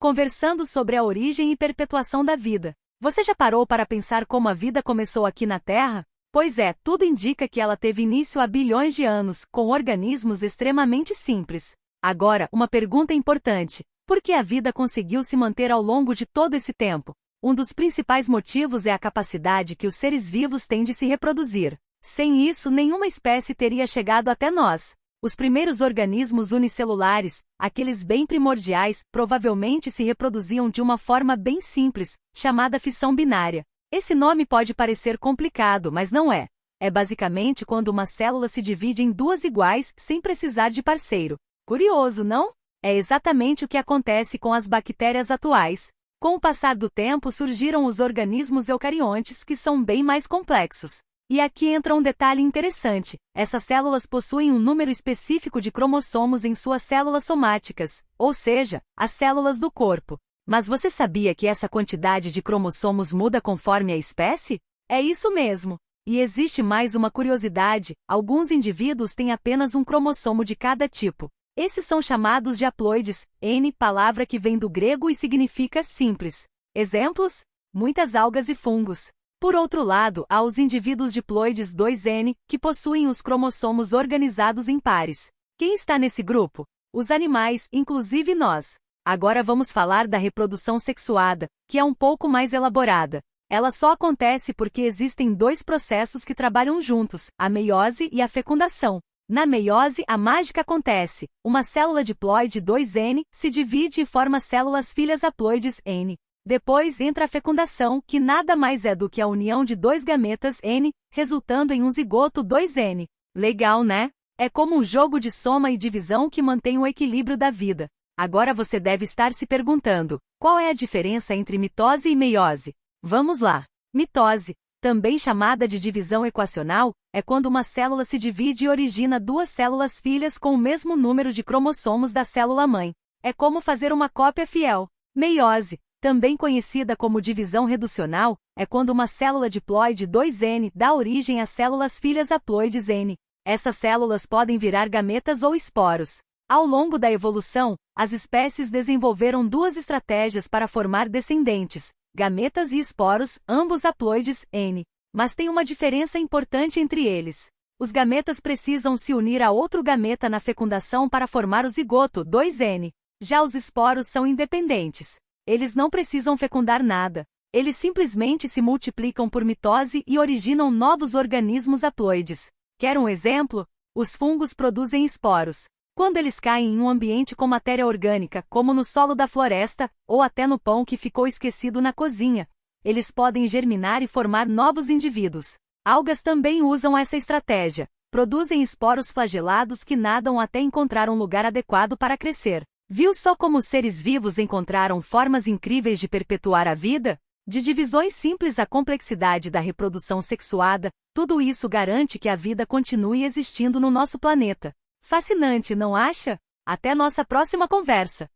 conversando sobre a origem e perpetuação da vida. Você já parou para pensar como a vida começou aqui na Terra? Pois é, tudo indica que ela teve início há bilhões de anos, com organismos extremamente simples. Agora, uma pergunta importante: por que a vida conseguiu se manter ao longo de todo esse tempo? Um dos principais motivos é a capacidade que os seres vivos têm de se reproduzir. Sem isso, nenhuma espécie teria chegado até nós. Os primeiros organismos unicelulares, aqueles bem primordiais, provavelmente se reproduziam de uma forma bem simples, chamada fissão binária. Esse nome pode parecer complicado, mas não é. É basicamente quando uma célula se divide em duas iguais, sem precisar de parceiro. Curioso, não? É exatamente o que acontece com as bactérias atuais. Com o passar do tempo surgiram os organismos eucariontes, que são bem mais complexos. E aqui entra um detalhe interessante: essas células possuem um número específico de cromossomos em suas células somáticas, ou seja, as células do corpo. Mas você sabia que essa quantidade de cromossomos muda conforme a espécie? É isso mesmo. E existe mais uma curiosidade: alguns indivíduos têm apenas um cromossomo de cada tipo. Esses são chamados de haploides, N, palavra que vem do grego e significa simples. Exemplos? Muitas algas e fungos. Por outro lado, há os indivíduos diploides 2N, que possuem os cromossomos organizados em pares. Quem está nesse grupo? Os animais, inclusive nós. Agora vamos falar da reprodução sexuada, que é um pouco mais elaborada. Ela só acontece porque existem dois processos que trabalham juntos, a meiose e a fecundação. Na meiose, a mágica acontece. Uma célula diploide 2N se divide e forma células filhas haploides N. Depois entra a fecundação, que nada mais é do que a união de dois gametas N, resultando em um zigoto 2N. Legal, né? É como um jogo de soma e divisão que mantém o equilíbrio da vida. Agora você deve estar se perguntando: qual é a diferença entre mitose e meiose? Vamos lá. Mitose, também chamada de divisão equacional, é quando uma célula se divide e origina duas células filhas com o mesmo número de cromossomos da célula-mãe. É como fazer uma cópia fiel. Meiose, também conhecida como divisão reducional, é quando uma célula diploide 2N dá origem às células filhas haploides N. Essas células podem virar gametas ou esporos. Ao longo da evolução, as espécies desenvolveram duas estratégias para formar descendentes: gametas e esporos, ambos haploides N. Mas tem uma diferença importante entre eles. Os gametas precisam se unir a outro gameta na fecundação para formar o zigoto 2N. Já os esporos são independentes. Eles não precisam fecundar nada. Eles simplesmente se multiplicam por mitose e originam novos organismos haploides. Quer um exemplo? Os fungos produzem esporos. Quando eles caem em um ambiente com matéria orgânica, como no solo da floresta, ou até no pão que ficou esquecido na cozinha, eles podem germinar e formar novos indivíduos. Algas também usam essa estratégia. Produzem esporos flagelados que nadam até encontrar um lugar adequado para crescer. Viu só como os seres vivos encontraram formas incríveis de perpetuar a vida? De divisões simples à complexidade da reprodução sexuada, tudo isso garante que a vida continue existindo no nosso planeta. Fascinante, não acha? Até nossa próxima conversa!